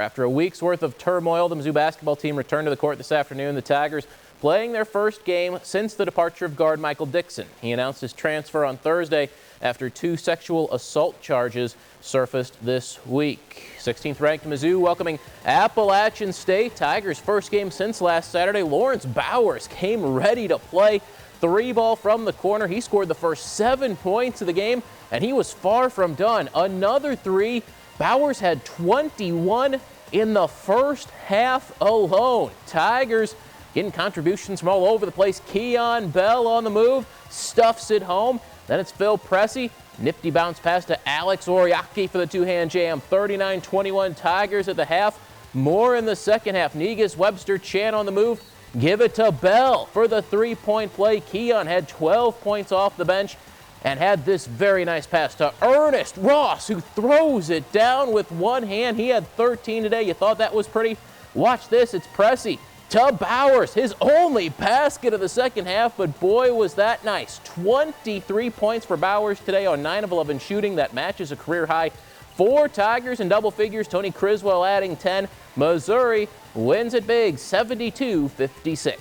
After a week's worth of turmoil, the Mizzou basketball team returned to the court this afternoon. The Tigers playing their first game since the departure of guard Michael Dixon. He announced his transfer on Thursday after 2 sexual assault charges surfaced this week. 16th ranked Mizzou welcoming Appalachian State. Tigers' first game since last Saturday. Lawrence Bowers came ready to play. 3-ball from the corner. He scored the first 7 points of the game, and he was far from done. Another 3. Bowers had 21 in the first half alone. Tigers getting contributions from all over the place. Keon Bell on the move, stuffs it home. Then it's Phil Pressey. Nifty bounce pass to Alex Oriaki for the two-hand jam. 39-21 Tigers at the half. More in the second half. Negus, Webster, Chan on the move. Give it to Bell for the 3-point play. Keon had 12 points off the bench and had this very nice pass to Ernest Ross, who throws it down with one hand. He had 13 today. You thought that was pretty? Watch this. It's Pressey to Bowers, his only basket of the second half, but boy, was that nice. 23 points for Bowers today on 9 of 11 shooting. That matches a career high. 4 Tigers in double figures. Tony Criswell adding 10. Missouri wins it big, 72-56.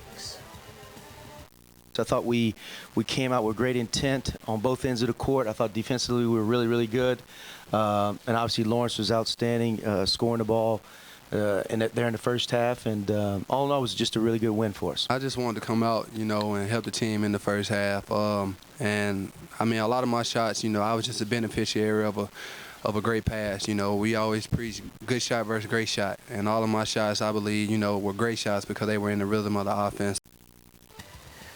I thought we came out with great intent on both ends of the court. I thought defensively we were really, really good. And obviously Lawrence was outstanding, scoring the ball there in the first half. And all in all, it was just a really good win for us. I just wanted to come out, and help the team in the first half. And, I mean, a lot of my shots, I was just a beneficiary of a great pass. We always preach good shot versus great shot. And all of my shots, I believe, were great shots because they were in the rhythm of the offense.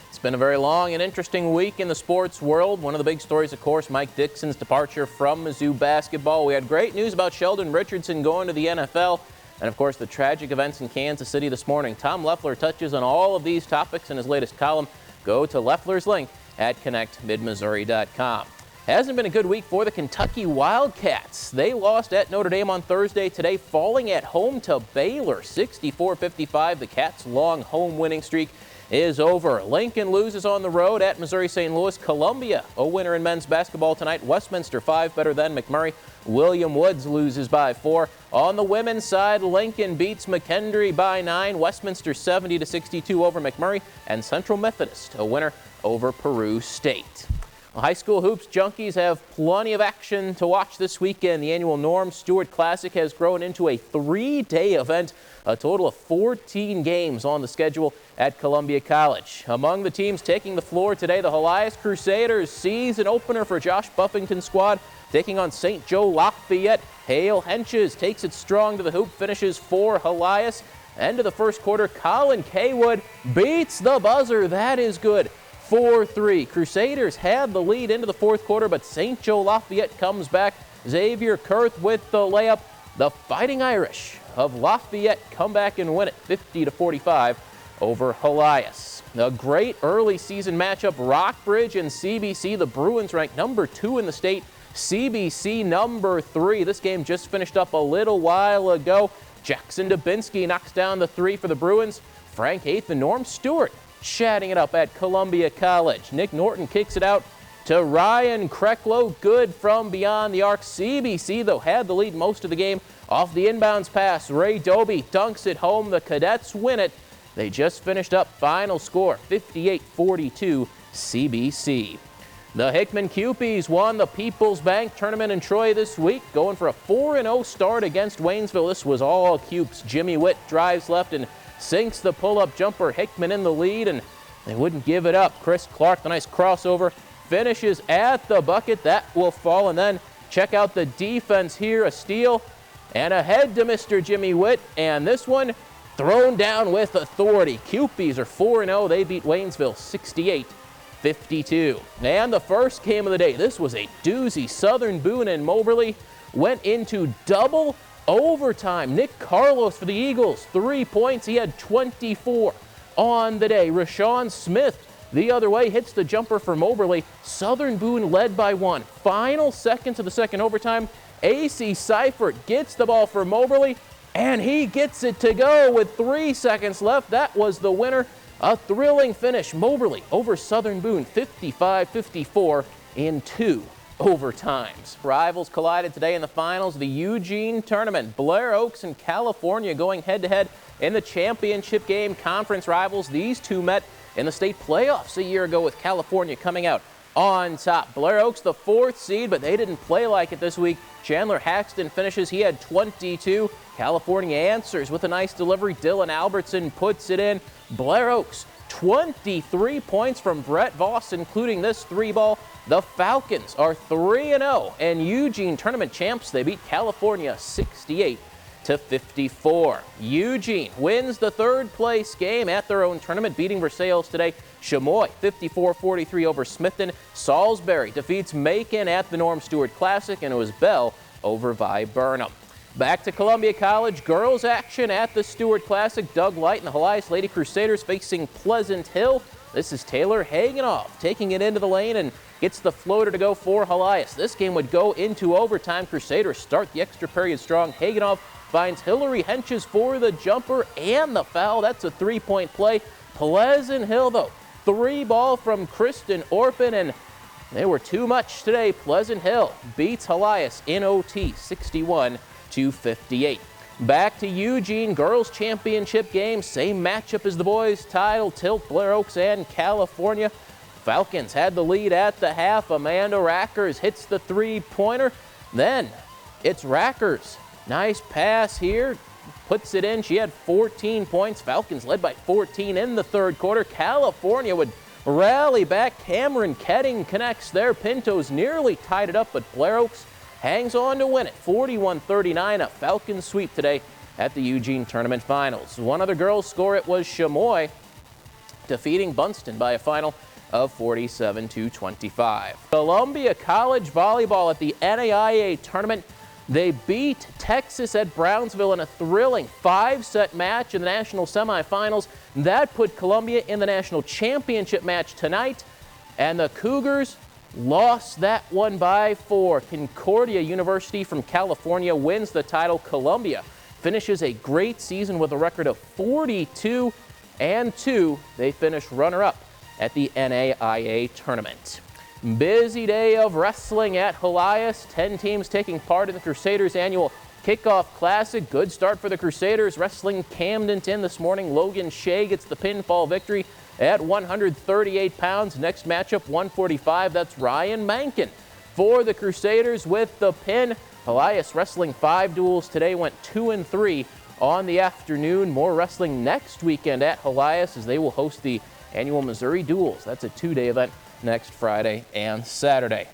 It's been a very long and interesting week in the sports world. One of the big stories, of course, Mike Dixon's departure from Mizzou basketball. We had great news about Sheldon Richardson going to the NFL. And, of course, the tragic events in Kansas City this morning. Tom Leffler touches on all of these topics in his latest column. Go to Leffler's link at connectmidmissouri.com. Hasn't been a good week for the Kentucky Wildcats. They lost at Notre Dame on Thursday today, falling at home to Baylor, 64-55. The Cats' long home winning streak is over. Lincoln loses on the road at Missouri St. Louis. Columbia, a winner in men's basketball tonight. Westminster 5 better than McMurray. William Woods loses by 4. On the women's side, Lincoln beats McKendree by 9. Westminster 70-62 over McMurray. And Central Methodist, a winner over Peru State. Well, high school hoops junkies have plenty of action to watch this weekend. The annual Norm Stewart Classic has grown into a 3-day event. A total of 14 games on the schedule at Columbia College. Among the teams taking the floor today, the Helias Crusaders season opener for Josh Buffington's squad, taking on St. Joe Lafayette. Hale Henches takes it strong to the hoop, finishes for Helias. End of the first quarter, Colin Kaywood beats the buzzer. That is good. 4-3. Crusaders had the lead into the fourth quarter, but St. Joe Lafayette comes back. Xavier Kurth with the layup. The Fighting Irish of Lafayette come back and win it 50-45 over Helias. A great early season matchup, Rockbridge and CBC. The Bruins ranked number 2 in the state, CBC number 3. This game just finished up a little while ago. Jackson Dubinsky knocks down the 3 for the Bruins. Frank Haith and Norm Stewart chatting it up at Columbia College. Nick Norton kicks it out to Ryan Kreklow. Good from beyond the arc. CBC, though, had the lead most of the game off the inbounds pass. Ray Doby dunks it home. The Cadets win it. They just finished up. Final score, 58-42 CBC. The Hickman Cupies won the People's Bank Tournament in Troy this week, going for a 4-0 start against Waynesville. This was all Cupes. Jimmy Witt drives left and sinks the pull-up jumper. Hickman in the lead, and they wouldn't give it up. Chris Clark, the nice crossover, finishes at the bucket. That will fall, and then check out the defense here. A steal and ahead to Mr. Jimmy Witt, and this one thrown down with authority. Cupies are 4-0. They beat Waynesville 68-52. And the first game of the day, this was a doozy. Southern Boone and Moberly went into double overtime. Nick Carlos for the Eagles, 3 points. He had 24 on the day. Rashawn Smith the other way hits the jumper for Moberly. Southern Boone led by 1. Final seconds of the second overtime. A.C. Seifert gets the ball for Moberly, and he gets it to go with 3 seconds left. That was the winner. A thrilling finish. Moberly over Southern Boone, 55-54 in 2 overtimes. Rivals collided today in the finals of the Eugene tournament. Blair Oaks and California going head-to-head in the championship game. Conference rivals, these two met in the state playoffs a year ago, with California coming out on top. Blair Oaks the 4th seed, but they didn't play like it this week. Chandler Haxton finishes, he had 22. California answers with a nice delivery. Dylan Albertson puts it in. Blair Oaks 23 points from Brett Voss, including this 3-ball. The Falcons are 3-0 and Eugene tournament champs. They beat California 68-54. Eugene wins the 3rd place game at their own tournament, beating Versailles today. Chamois 54-43 over Smithton. Salisbury defeats Macon at the Norm Stewart Classic, and it was Bell over Viburnum. Back to Columbia College girls action at the Stewart Classic. Doug Light and the Helias Lady Crusaders facing Pleasant Hill. This is Taylor Hagenoff taking it into the lane and gets the floater to go for Helias. This game would go into overtime. Crusaders start the extra period strong. Hagenoff finds Hillary Henches for the jumper and the foul. That's a 3-point play. Pleasant Hill, though, 3-ball from Kristen Orpin, and they were too much today. Pleasant Hill beats Helias in OT 61-58. Back to Eugene girls championship game. Same matchup as the boys title. Tilt, Blair Oaks, and California. Falcons had the lead at the half. Amanda Rackers hits the 3-pointer. Then it's Rackers. Nice pass here. Puts it in. She had 14 points. Falcons led by 14 in the 3rd quarter. California would rally back. Cameron Ketting connects there. Pintos nearly tied it up, but Blair Oaks hangs on to win it. 41-39, a Falcons sweep today at the Eugene Tournament Finals. One other girls score, it was Chamois defeating Bunston by a final of 47-25. Columbia College volleyball at the NAIA tournament. They beat Texas at Brownsville in a thrilling 5-set match in the national semifinals. That put Columbia in the national championship match tonight, and the Cougars lost that one by 4. Concordia University from California wins the title. Columbia finishes a great season with a record of 42-2. They finish runner-up at the NAIA tournament. Busy day of wrestling at Helias. 10 teams taking part in the Crusaders annual Kickoff Classic. Good start for the Crusaders. Wrestling Camdenton this morning. Logan Shea gets the pinfall victory at 138 pounds. Next matchup, 145. That's Ryan Mankin for the Crusaders with the pin. Helias wrestling 5 duels today, went 2-3 on the afternoon. More wrestling next weekend at Helias as they will host the annual Missouri Duels. That's a 2-day event next Friday and Saturday.